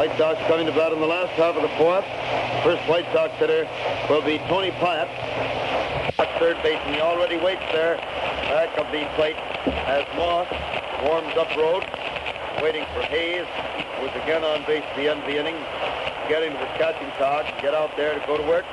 White Sox coming to bat in the last half of the fourth. First White Sox hitter will be Tony Pyatt. Third baseman, he already waits there back of the plate as Moss warms up Rhodes, waiting for Hayes, who was again on base at the end of the inning, get into the catching togs, get out there to go to work.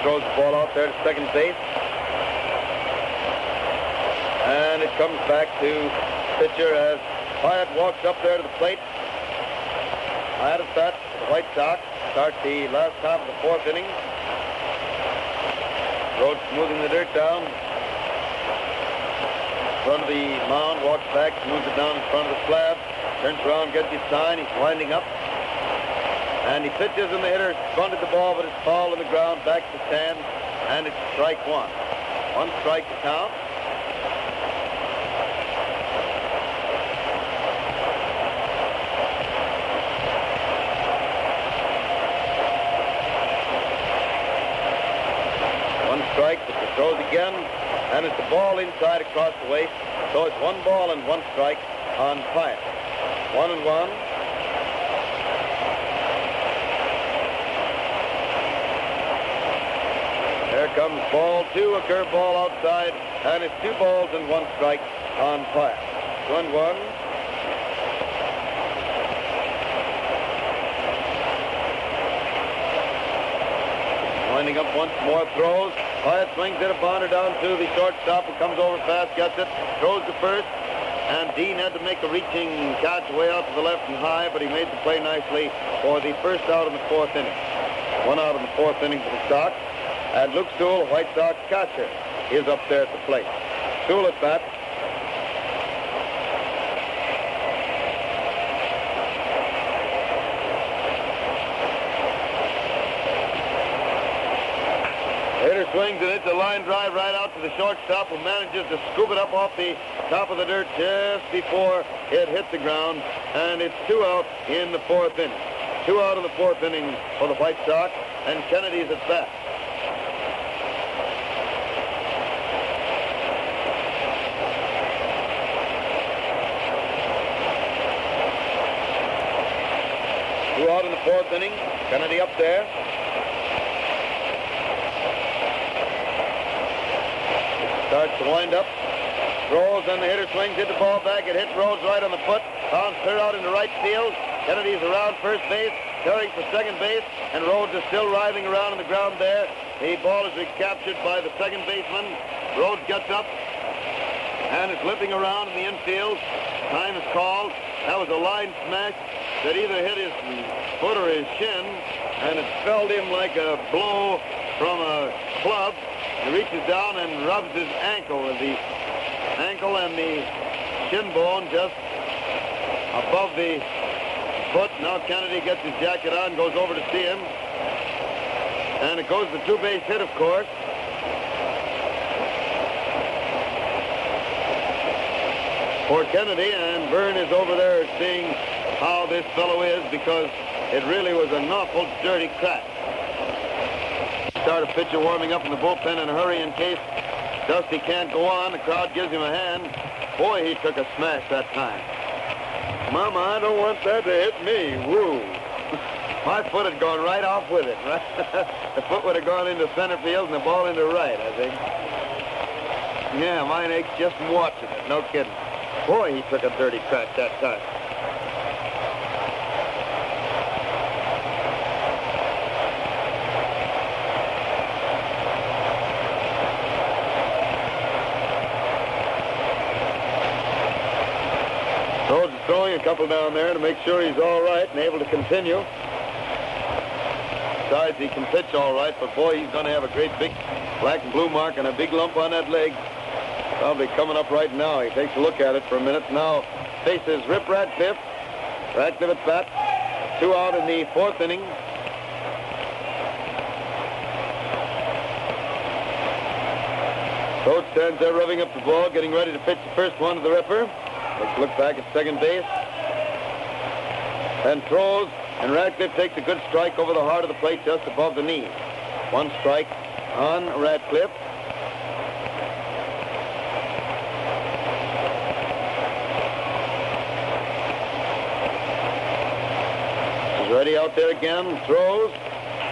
Throws the ball out there to second base. And it comes back to pitcher as Pyatt walks up there to the plate. Pyatt is bat for the White Sox. Start the last half of the fourth inning. Rhodes smoothing the dirt down. In front of the mound, walks back, smooths it down in front of the slab. Turns around, gets his sign. He's winding up. And he pitches, and the hitter bunted the ball, but it's fouled on the ground, back to stand, and it's strike one. One strike to count. One strike, but he throws again, and it's the ball inside across the waist. So it's 1 ball and 1 strike on Pyatt. 1-1. There comes ball 2, a curveball outside, and it's 2 balls and 1 strike on Pyatt. 1-1. Winding up once more, throws. Pyatt swings it, a bounder down to the shortstop, who comes over fast, gets it, throws to first, and Dean had to make a reaching catch way out to the left and high, but he made the play nicely for the first out in the fourth inning. 1 out in the fourth inning for the Sox. And Luke Sewell, White Sox catcher, is up there at the plate. Sewell at bat. The hitter swings, and it's a line drive right out to the shortstop, who manages to scoop it up off the top of the dirt just before it hit the ground. And it's 2 out in the fourth inning. 2 out in the fourth inning for the White Sox, and Kennedy's at bat. Out in the fourth inning. Kennedy up there. Starts to wind up. Throws, and the hitter swings, hit the ball back. It hit Rhodes right on the foot. Bounce clear out into right field. Kennedy's around first base, carrying for second base, and Rhodes is still writhing around on the ground there. The ball is recaptured by the second baseman. Rhodes gets up, and it's limping around in the infield. Time is called. That was a line smash that either hit his foot or his shin, and it felled him like a blow from a club. He reaches down and rubs his ankle. The ankle and the shin bone just above the foot. Now Kennedy gets his jacket on, goes over to see him. And it goes the 2-base hit, of course. For Kennedy, and Vern is over there seeing how this fellow is, because it really was an awful dirty crack. Start a pitcher warming up in the bullpen in a hurry in case Dusty can't go on. The crowd gives him a hand. Boy, he took a smash that time. Mama, I don't want that to hit me. Woo. My foot had gone right off with it. Right? The foot would have gone into center field and the ball into right, I think. Yeah, mine aches just from watching it. No kidding. Boy, he took a dirty crack that time. Rhodes is throwing a couple down there to make sure he's all right and able to continue. Besides, he can pitch all right, but boy, he's going to have a great big black and blue mark and a big lump on that leg. Probably coming up right now. He takes a look at it for a minute. Now faces Rip Ratcliffe. Ratcliffe at bat. 2 out in the fourth inning. Coach stands there rubbing up the ball, getting ready to pitch the first one to the Ripper. Let's look back at second base. And throws, and Radcliffe takes a good strike over the heart of the plate just above the knee. One strike on Radcliffe. He's ready out there again, throws,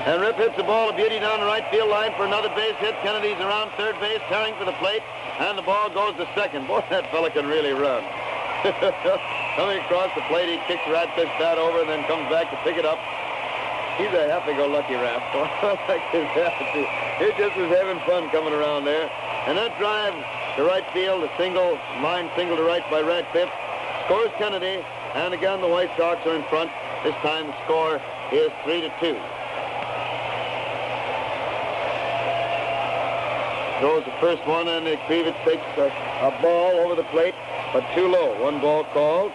and Rip hits the ball of beauty down the right field line for another base hit. Kennedy's around third base, tearing for the plate, and the ball goes to second. Boy, that fella can really run. Coming across the plate, he kicks Radcliffe's bat over and then comes back to pick it up. He's a happy-go-lucky rascal. He just was having fun coming around there. And that drive to right field, a single, line single to right by Radcliffe, scores Kennedy. And again, the White Sox are in front. This time the score is 3-2. Throws the first one, and Krivitz takes a ball over the plate, but too low. One ball called.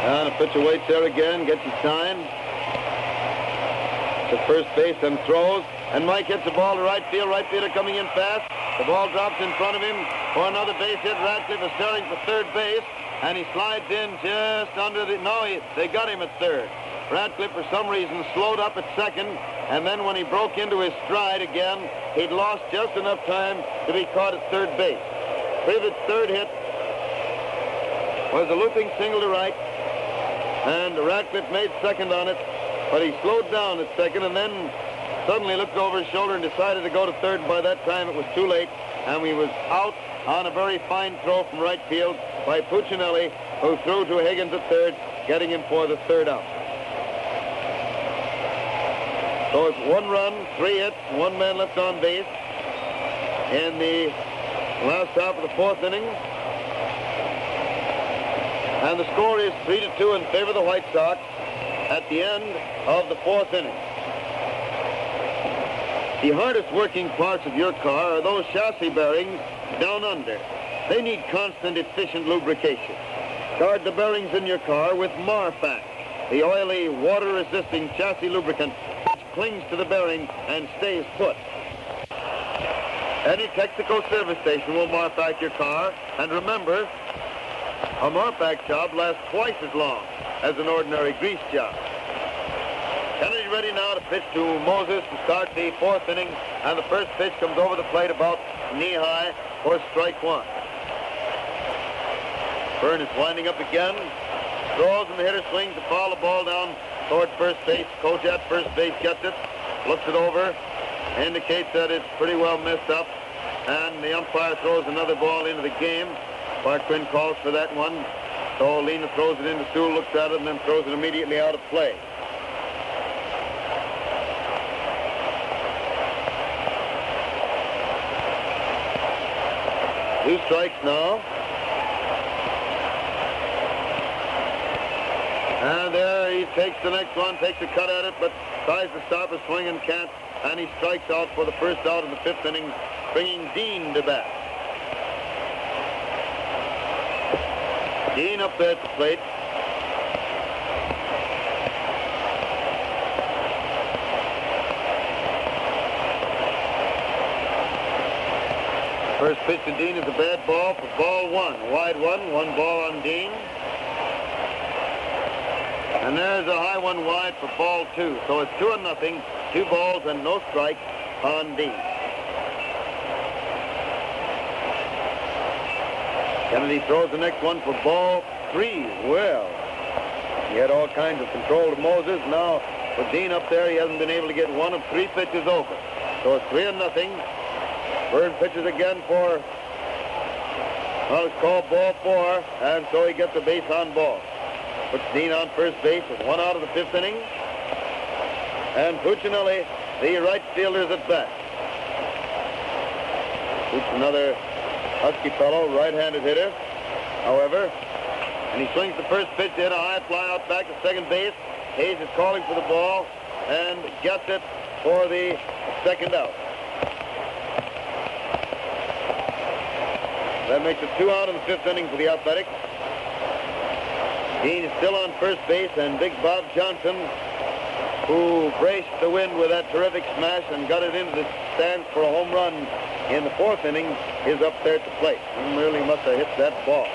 And the pitcher waits there again, gets his sign. To first base and throws. And Mike hits the ball to right field. Right fielder coming in fast. The ball drops in front of him for another base hit. Radcliffe is staring for third base. And he slides in just under the... No, they got him at third. Radcliffe, for some reason, slowed up at second. And then when he broke into his stride again, he'd lost just enough time to be caught at third base. Krivitz's third hit was a looping single to right. And Radcliffe made second on it. But he slowed down at second and then suddenly looked over his shoulder and decided to go to third. By that time, it was too late. And he was out on a very fine throw from right field by Puccinelli, who threw to Higgins at third, getting him for the third out. So it's 1 run, 3 hits, 1 man left on base in the last half of the fourth inning. And the score is 3-2 in favor of the White Sox at the end of the fourth inning. The hardest working parts of your car are those chassis bearings down under. They need constant, efficient lubrication. Guard the bearings in your car with Marfac, the oily, water-resisting chassis lubricant which clings to the bearing and stays put. Any Texaco service station will Marfac your car, and remember, a Marfac job lasts twice as long as an ordinary grease job. Kennedy ready now to pitch to Moses to start the fourth inning, and the first pitch comes over the plate about knee-high for strike one. Byrne is winding up again, throws and the hitter swings to foul the ball down toward first base. Coach at first base gets it, looks it over, indicates that it's pretty well messed up, and the umpire throws another ball into the game. Bart Quinn calls for that one, so Lena throws it into Sewell, looks at it, and then throws it immediately out of play. Two strikes now. And there he takes the next one, takes a cut at it, but tries to stop a swing and can't. And he strikes out for the first out in the fifth inning, bringing Dean to bat. Dean up there at the plate. First pitch to Dean is a bad ball for ball one. Wide one ball on Dean. And there's a high one wide for ball two. So it's 2-0, 2 balls and no strikes on Dean. Kennedy throws the next one for ball three. Well, he had all kinds of control to Moses. Now, with Dean up there, he hasn't been able to get one of 3 pitches over. So it's 3-0. Byrne pitches again for, well, it's called ball 4, and so he gets a base on ball. Puts Dean on first base with 1 out of the 5th inning. And Puccinelli, the right fielder, is at bat. It's another husky fellow, right-handed hitter, however. And he swings the first pitch to hit a high fly out back to second base. Hayes is calling for the ball and gets it for the second out. That makes it 2 out in the 5th inning for the Athletics. Dean is still on first base, and Big Bob Johnson who braced the wind with that terrific smash and got it into the stands for a home run in the 4th inning, is up there at the plate. He really must have hit that ball.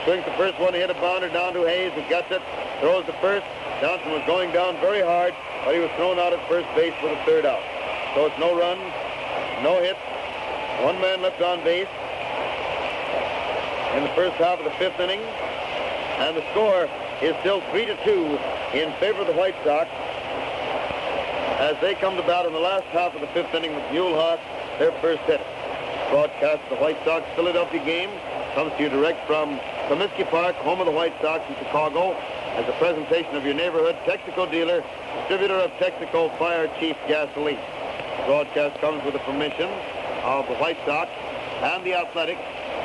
Swings the first one, he hit a bounder down to Hayes, who gets it, throws the first. Johnson was going down very hard, but he was thrown out at first base for the 3rd out. So it's no run, no hit, 1 man left on base in the first half of the 5th inning, and the score is still 3-2 in favor of the White Sox as they come to bat in the last half of the 5th inning with Muehlhaus, their first hitter. Broadcast of the White Sox Philadelphia game comes to you direct from Comiskey Park, home of the White Sox in Chicago, as a presentation of your neighborhood Texaco dealer, distributor of Texaco Fire Chief gasoline. The broadcast comes with the permission of the White Sox and the Athletics,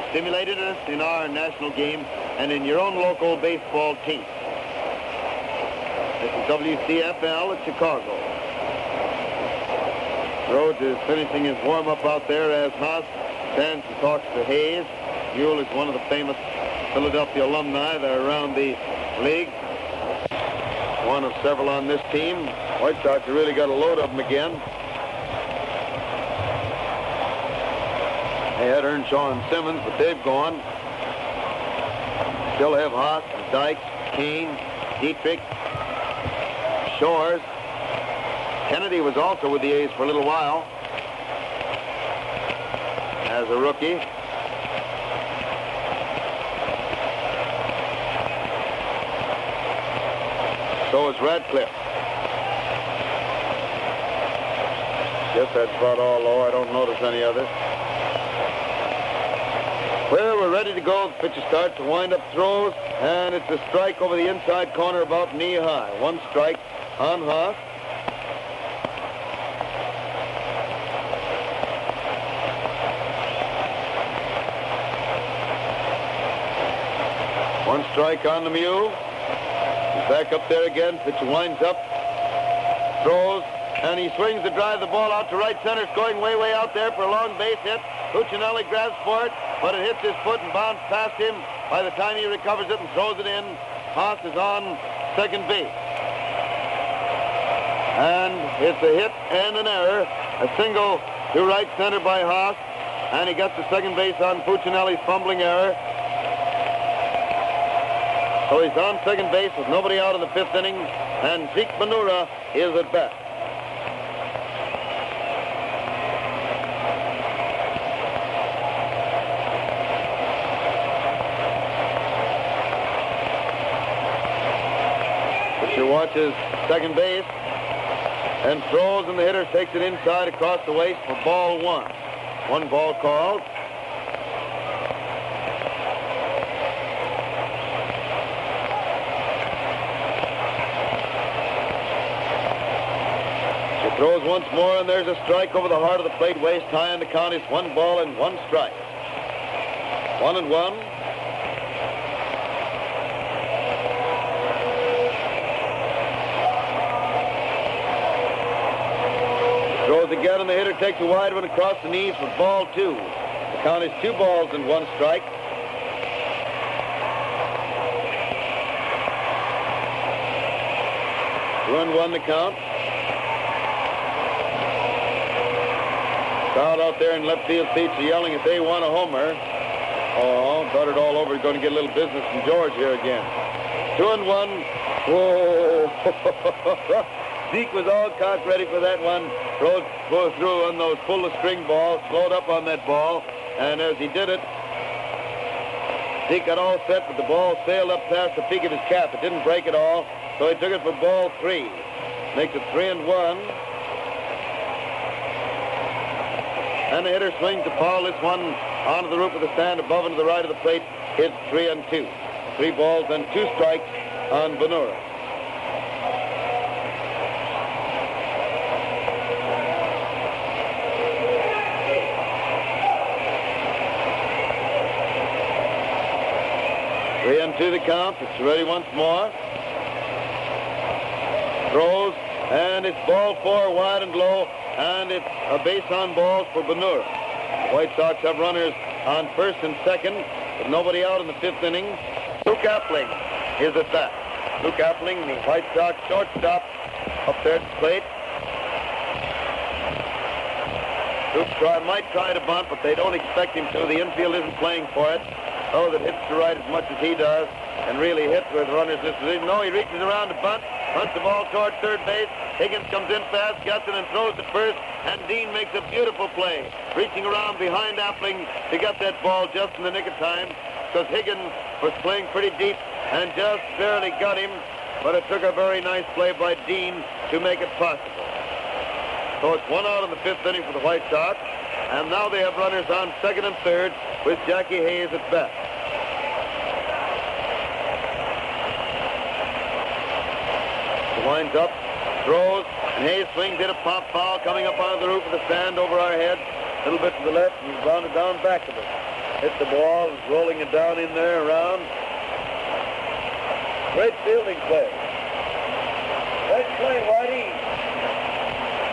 stimulated us in our national game and in your own local baseball team. This is WCFL at Chicago. Rhodes is finishing his warm-up out there as Haas stands and talks to Hayes. Buell is one of the famous Philadelphia alumni that are around the league. One of several on this team. White Sox have really got a load of them again. They had Earnshaw and Simmons, but they've gone. Still have Haas, Dykes, Kane, Dietrich, Shores. Kennedy was also with the A's for a little while as a rookie. So is Radcliffe. Guess that's about all low. I don't notice any others. Well, we're ready to go. The pitcher starts to wind up throws, and it's a strike over the inside corner about knee high. 1 strike on Haas. One strike on the Mew. He's back up there again. Pitcher winds up, throws, and he swings to drive the ball out to right center. It's going way, way out there for a long base hit. Cuccinelli grabs for it, but it hits his foot and bounces past him. By the time he recovers it and throws it in, Haas is on second base. And it's a hit and an error. A single to right center by Haas, and he gets to second base on Cuccinelli's fumbling error. So he's on second base with nobody out in the 5th inning, and Zeke Manura is at bat. Pitcher watches second base and throws, and the hitter takes it inside across the waist for ball 1. 1 ball called. Throws once more, and there's a strike over the heart of the plate, waist high, and the count is 1 ball and 1 strike. 1-1. Throws again, and the hitter takes a wide one across the knees for ball 2. The count is 2 balls and 1 strike. One the count. Crowd out there in left field seats are yelling if they want a homer. Oh, buttered all over. Going to get a little business from George here again. 2-1. Whoa. Zeke was all cocked ready for that one. Rode through on those pull-the-string balls, slowed up on that ball, and as he did it, Zeke got all set, but the ball sailed up past the peak of his cap. It didn't break at all, so he took it for ball 3. Makes it 3-1. And the hitter swings to foul this one onto the roof of the stand above and to the right of the plate. Hits 3-2. 3 balls and 2 strikes on Venura. Three and 2 the count. It's ready once more. Throws, and it's ball 4, wide and low. And it's a base on balls for Benura. The White Sox have runners on first and second, with nobody out in the 5th inning. Luke Appling is at bat. Luke Appling, the White Sox shortstop, Up there at the plate. Duke might try to bunt, but they don't expect him to. The infield isn't playing for it. Oh, that hits to right as much as he does, and really hits with runners in this position. No, he reaches around to bunt, punts the ball toward third base. Higgins comes in fast, gets it, and throws to first, and Dean makes a beautiful play, reaching around behind Appling to get that ball just in the nick of time, because Higgins was playing pretty deep and just barely got him, but it took a very nice play by Dean to make it possible. So it's 1 out in the 5th inning for the White Sox, and now they have runners on second and third with Jackie Hayes at bat. He winds up, throws, and Hayes swings, hit a pop foul coming up out of the roof of the stand over our head, a little bit to the left, and he's rounded down back of it. Hit the ball, rolling it down in there around. Great fielding play. Great play, Whitey.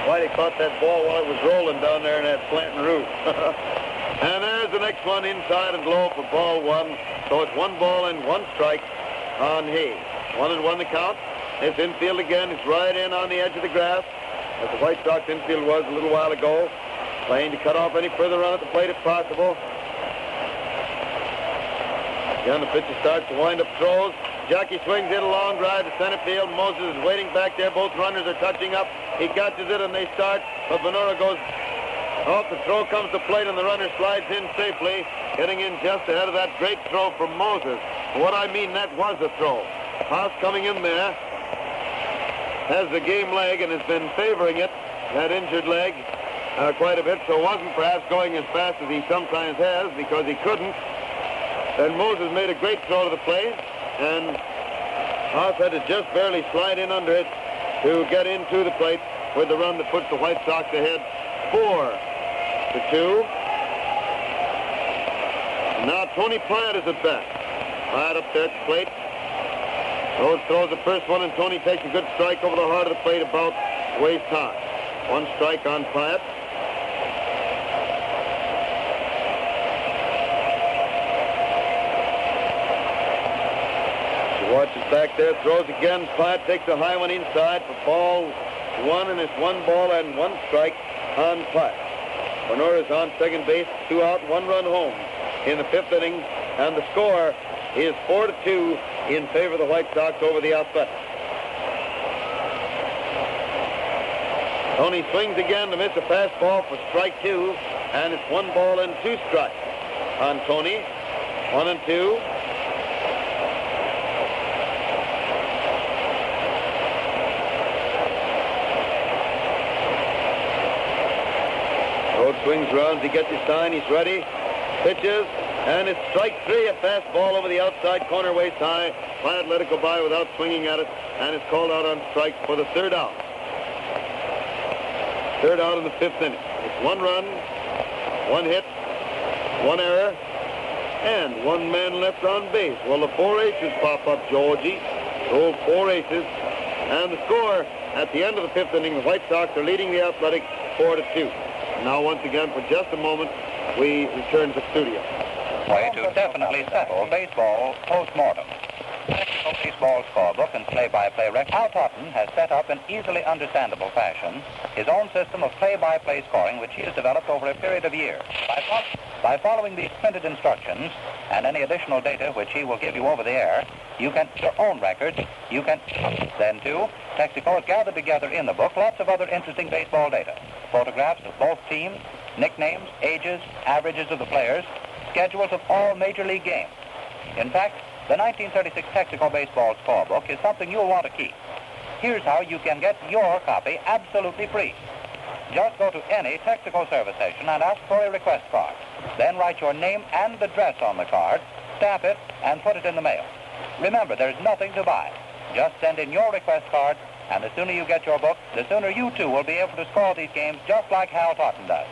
Whitey caught that ball while it was rolling down there in that slanting roof. And there's the next one inside and low for ball 1. So it's 1 ball and 1 strike on Hayes. 1-1 the count. This infield again is right in on the edge of the grass, as the White Sox infield was a little while ago. Playing to cut off any further run at the plate if possible. Again, the pitcher starts to wind up throws. Jackie swings in a long drive to center field. Moses is waiting back there. Both runners are touching up. He catches it and they start, but Ventura goes off. The throw comes to plate and the runner slides in safely, getting in just ahead of that great throw from Moses. What I mean, that was a throw. Haas coming in there has the game leg and has been favoring it, that injured leg, quite a bit, so wasn't perhaps going as fast as he sometimes has because he couldn't. And Moses made a great throw to the plate, and Haas had to just barely slide in under it to get into the plate with the run that puts the White Sox ahead 4-2. Now Tony Pyatt is at bat. Pyatt up there at the plate. Rhodes throws the first one, and Tony takes a good strike over the heart of the plate about waist high. 1 strike on Pyatt. Watches back there, throws again. Pyatt takes a high one inside for ball 1, and it's 1 ball and 1 strike on Pyatt. Venura's on second base, 2 out, 1 run home in the 5th inning, and the score is 4-2 in favor of the White Sox over the Athletics. Tony swings again to miss a fastball for strike 2, and it's 1 ball and 2 strikes on Tony. 1-2. Swings around to get the sign. He's ready. Pitches. And it's strike 3, a fastball over the outside corner waist high. Pyatt let it go by without swinging at it. And it's called out on strikes for the 3rd out. 3rd out in the 5th inning. It's 1 run, 1 hit, 1 error, and 1 man left on base. Well, the 4 aces pop up, Georgie. Rolled 4 aces. And the score at the end of the 5th inning, the White Sox are leading the Athletics 4-2. Now, once again, for just a moment, we return to the studio. Way to definitely settle baseball post-mortem. Technical Baseball Scorebook and play-by-play record. Hal Totten has set up in easily understandable fashion his own system of play-by-play scoring, which he has developed over a period of years. By following these printed instructions and any additional data which he will give you over the air, you can your own records. You can then too. Texaco has gathered together in the book lots of other interesting baseball data, photographs of both teams, nicknames, ages, averages of the players, schedules of all major league games. In fact, the 1936 Texaco Baseball Scorebook is something you'll want to keep. Here's how you can get your copy absolutely free. Just go to any Texaco service station and ask for a request card. Then write your name and address on the card, stamp it, and put it in the mail. Remember, there's nothing to buy. Just send in your request card, and the sooner you get your book, the sooner you too will be able to score these games just like Hal Totten does.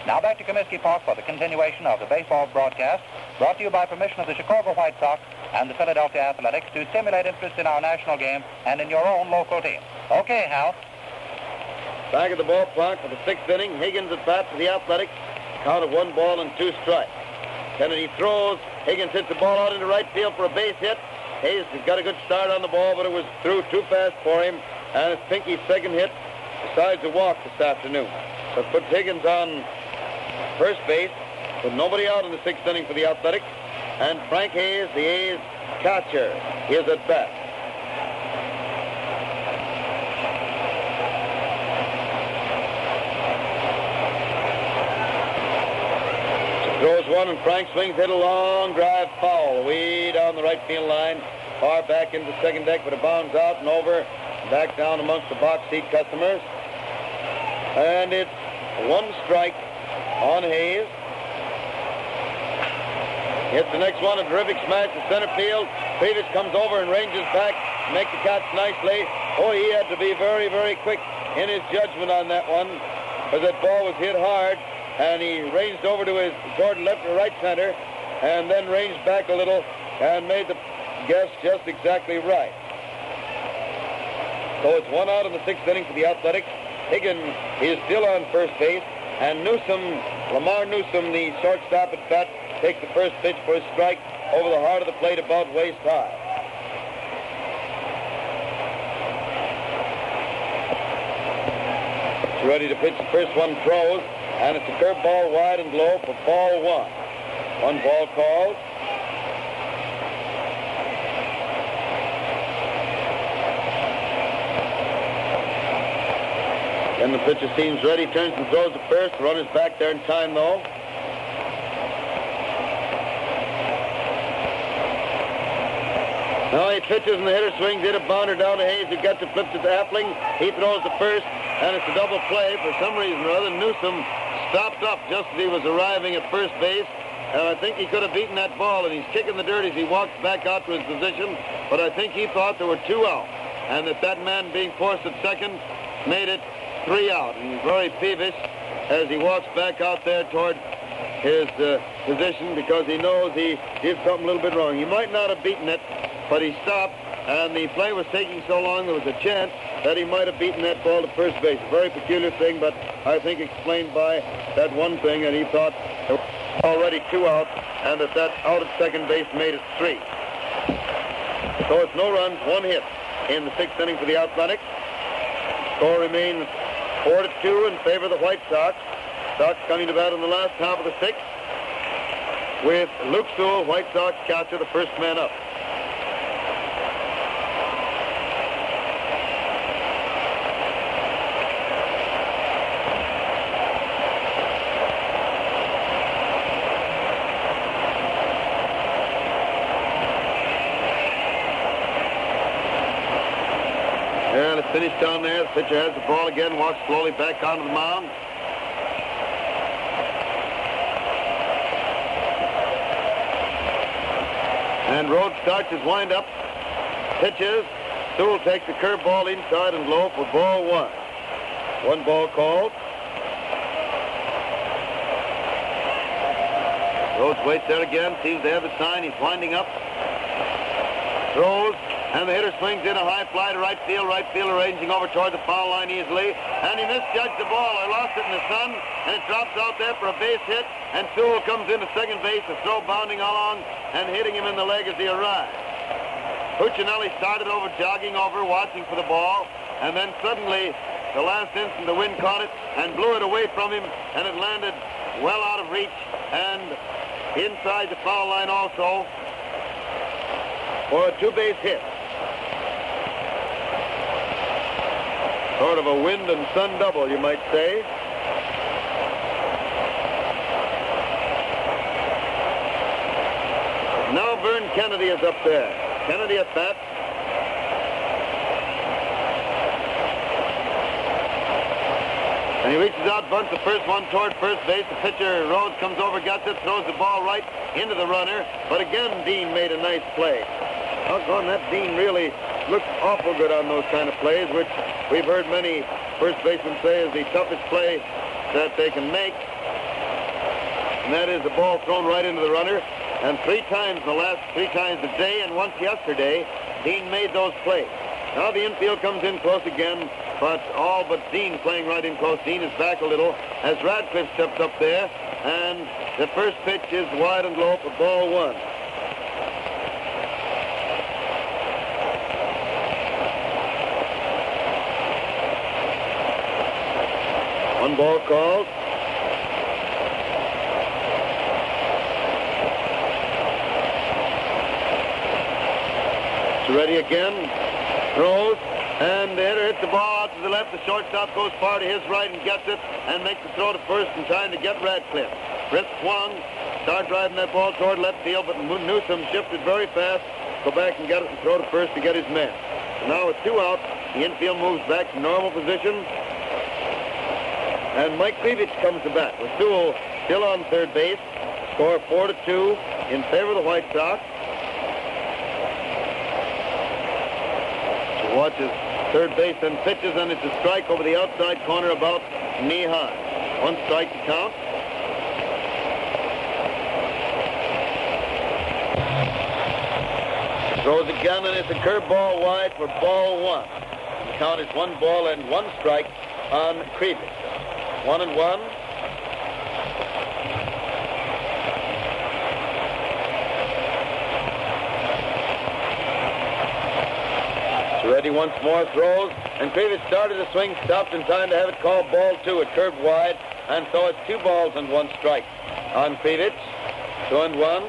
Now back to Comiskey Park for the continuation of the baseball broadcast, brought to you by permission of the Chicago White Sox and the Philadelphia Athletics to stimulate interest in our national game and in your own local team. Okay, Hal. Back at the ballpark for the 6th inning. Higgins at bat for the Athletics. Count of 1 ball and 2 strikes. Kennedy throws. Higgins hits the ball out into right field for a base hit. Hayes has got a good start on the ball, but it was through too fast for him. and it's Pinky's second hit besides a walk this afternoon. So it puts Higgins on first base with nobody out in the sixth inning for the Athletics, and Frank Hayes, the A's catcher, is at bat. Throws one, and Frank swings, hit a long drive foul way down the right field line, far back into second deck, but it bounds out and over, back down amongst the box seat customers. And it's one strike on Hayes. Hits the next one, a terrific smash to center field. Peevish comes over and ranges back, make the catch nicely. Oh, he had to be very, very quick in his judgment on that one, because that ball was hit hard. And he ranged over to toward left or right center, and then ranged back a little and made the guess just exactly right. So it's one out in the sixth inning for the Athletics. Higgins is still on first base, and Lamar Newsom, the shortstop at bat, takes the first pitch for a strike over the heart of the plate about waist high. He's ready to pitch the first one, throws. And it's a curveball wide and low for ball one. One ball called. Then the pitcher seems ready, turns and throws to first. The runner's back there in time, though. Now he pitches and the hitter swings, hit a bounder down to Hayes, who gets it, flips it to Appling. He throws to first, and it's a double play. For some reason or other, Newsom stopped up just as he was arriving at first base, and I think he could have beaten that ball, and he's kicking the dirt as he walks back out to his position, but I think he thought there were 2 out, and that man being forced at second made it 3 out, and he's very peevish as he walks back out there toward his position, because he knows he did something a little bit wrong. He might not have beaten it, but he stopped, and the play was taking so long there was a chance that he might have beaten that ball to first base. A very peculiar thing, but I think explained by that one thing, and he thought there were already 2 out, and that out at second base made it 3. So it's no runs, 1 hit in the sixth inning for the Athletics. Score remains 4-2 in favor of the White Sox. Sox coming to bat in the last half of the sixth, with Luke Sewell, White Sox catcher, the first man up. And it's finished down there. The pitcher has the ball again, walks slowly back onto the mound. And Rhodes starts his windup, pitches. Sewell takes the curveball inside and low for ball 1. 1 ball called. Rhodes waits there again, seems to have the sign. He's winding up. Throws, and the hitter swings in a high fly to right field. Right fielder ranging over toward the foul line easily. And he misjudged the ball. I lost it in the sun, and it drops out there for a base hit. And Sewell comes into second base, the throw bounding along and hitting him in the leg as he arrived. Puccinelli started over, jogging over, watching for the ball. And then suddenly, the last instant, the wind caught it and blew it away from him, and it landed well out of reach and inside the foul line also for a 2-base hit. Sort of a wind and sun double, you might say. Now Vern Kennedy is up there. Kennedy at bat. And he reaches out, bunts the first one toward first base. The pitcher, Rhodes, comes over, gets it, throws the ball right into the runner. But again, Dean made a nice play. Doggone, that Dean really looks awful good on those kind of plays, which we've heard many first basemen say is the toughest play that they can make. And that is the ball thrown right into the runner. And 3 times, the last 3 times today and once yesterday, Dean made those plays. Now the infield comes in close again, but all but Dean playing right in close. Dean is back a little as Radcliffe steps up there, and the first pitch is wide and low for ball 1. One ball called. It's ready again. Throws. And the hitter hits the ball out to the left. The shortstop goes far to his right and gets it and makes the throw to first in time to get Radcliffe. Britt swung. Start driving that ball toward left field, but Newsom shifted very fast. Go back and get it and throw to first to get his man. So now with 2 out, the infield moves back to normal position. And Mike Krivich comes to bat with Sewell still on third base. Score 4-2 in favor of the White Sox. So watches third base and pitches, and it's a strike over the outside corner about knee high. 1 strike to count. Throws again, and it's a curveball wide for ball 1. The count is 1 ball and 1 strike on Krivich. 1-1. Ready once more, throws, and Krivich started to swing, stopped in time to have it called ball 2. It curved wide, and so it's 2 balls and 1 strike on Krivich. 2-1.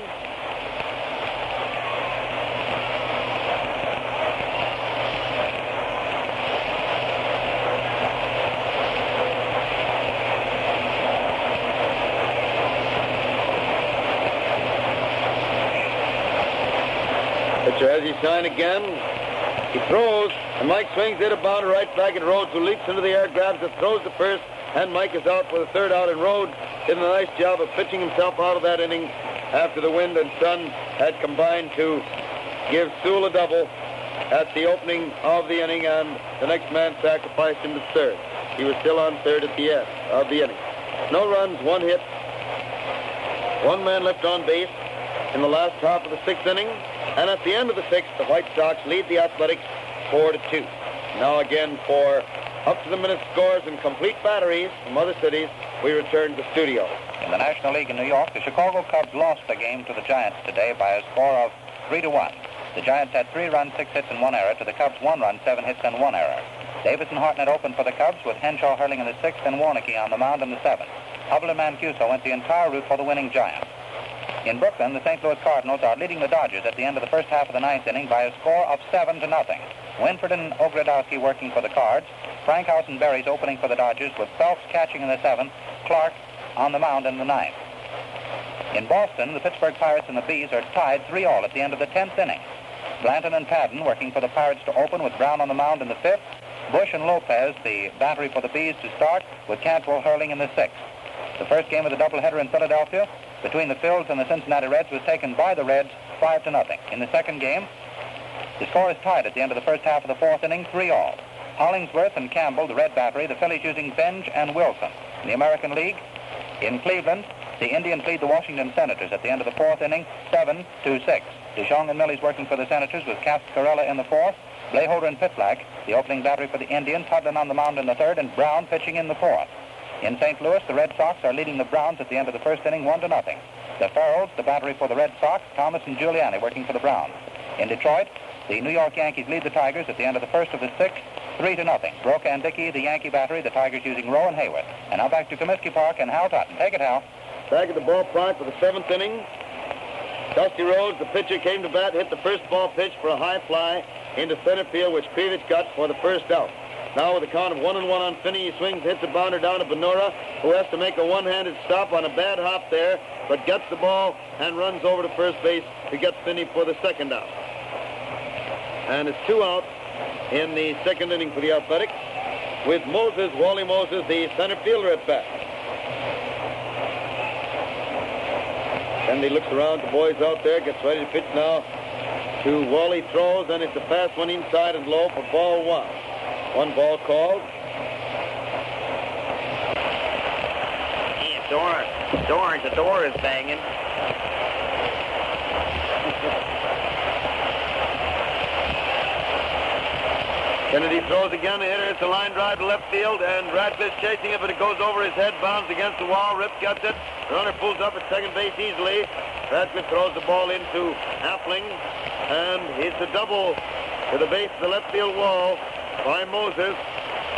Pitcher has his sign again. He throws, and Mike swings it, a bounder right back at Rhodes, who leaps into the air, grabs it, throws to first, and Mike is out for the 3rd out, and Rhodes did a nice job of pitching himself out of that inning after the wind and sun had combined to give Sewell a double at the opening of the inning, and the next man sacrificed him to third. He was still on third at the end of the inning. No runs, 1 hit, 1 man left on base in the last half of the 6th inning. And at the end of the 6th, the White Sox lead the Athletics 4-2. Now again for up-to-the-minute scores and complete batteries from other cities, we return to the studio. In the National League in New York, the Chicago Cubs lost the game to the Giants today by a score of 3-1. The Giants had 3 runs, 6 hits, and 1 error. To the Cubs, 1 run, 7 hits, and 1 error. Davis and Hartnett opened for the Cubs, with Henshaw hurling in the 6th and Warneke on the mound in the 7th. Hubble and Mancuso went the entire route for the winning Giants. In Brooklyn, the St. Louis Cardinals are leading the Dodgers at the end of the first half of the 9th inning by a score of 7-0. Winford and Ogrodowski working for the Cards. Frankhouse and Berries opening for the Dodgers, with Phelps catching in the 7th, Clark on the mound in the 9th. In Boston, the Pittsburgh Pirates and the Bees are tied 3-all at the end of the 10th inning. Blanton and Padden working for the Pirates to open, with Brown on the mound in the 5th. Bush and Lopez, the battery for the Bees, to start, with Cantwell hurling in the 6th. The first game of the doubleheader in Philadelphia between the Phils and the Cincinnati Reds was taken by the Reds 5-0. In the second game, the score is tied at the end of the first half of the 4th inning, 3-all. Hollingsworth and Campbell, the Red battery, the Phillies using Finge and Wilson. In the American League, in Cleveland, the Indians lead the Washington Senators at the end of the 4th inning, 7-6. DeJong and Millie's working for the Senators, with Cascarella in the 4th. Bleholder and Pitlack, the opening battery for the Indians, Hudlin on the mound in the 3rd, and Brown pitching in the 4th. In St. Louis, the Red Sox are leading the Browns at the end of the first inning, 1-0. The Farrells, the battery for the Red Sox, Thomas and Giuliani working for the Browns. In Detroit, the New York Yankees lead the Tigers at the end of the first of the 6th, 3-0. Broca and Dickey, the Yankee battery, the Tigers using Rowe and Hayward. And now back to Comiskey Park and Hal Totten. Take it, Hal. Back at the ballpark for the 7th inning. Dusty Rhodes, the pitcher, came to bat, hit the first ball pitch for a high fly into center field, which Krivich got for the first out. Now with a count of 1-1 on Finney, he swings, hits a bounder down to Benora, who has to make a one-handed stop on a bad hop there, but gets the ball and runs over to first base to get Finney for the second out. And it's 2 out in the second inning for the Athletics, with Moses, Wally Moses, the center fielder at bat. Kennedy looks around, the boys out there, gets ready to pitch now to Wally, throws, and it's a fast one inside and low for ball 1. 1 ball called. Yeah, the door is banging. Kennedy throws again. The hitter, it's a line drive to left field, and Radcliffe chasing it, but it goes over his head, bounds against the wall. Rip gets it. The runner pulls up at second base easily. Radcliffe throws the ball into Appling, and it's a double to the base of the left field wall by Moses.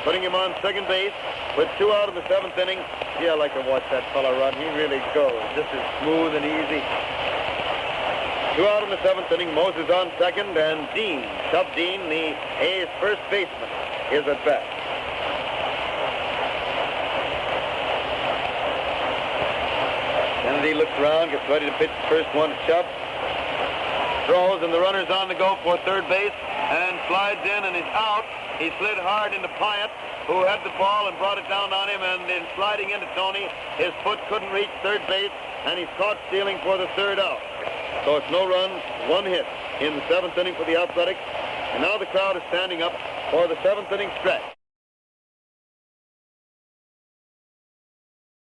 putting him on second base with 2 out in the 7th inning. Yeah, I like to watch that fella run. He really goes. This is smooth and easy. 2 out in the 7th inning. Moses on second, and Dean, Shub Dean, the A's first baseman, is at bat. Kennedy looks around, gets ready to pitch the first one to Shub. Throws, and the runner's on the go for third base, and slides in and is out. He slid hard into Pyatt, who had the ball and brought it down on him, and in sliding into Tony, his foot couldn't reach third base, and he's caught stealing for the 3rd out. So it's no runs, 1 hit in the 7th inning for the Athletics, and now the crowd is standing up for the 7th inning stretch.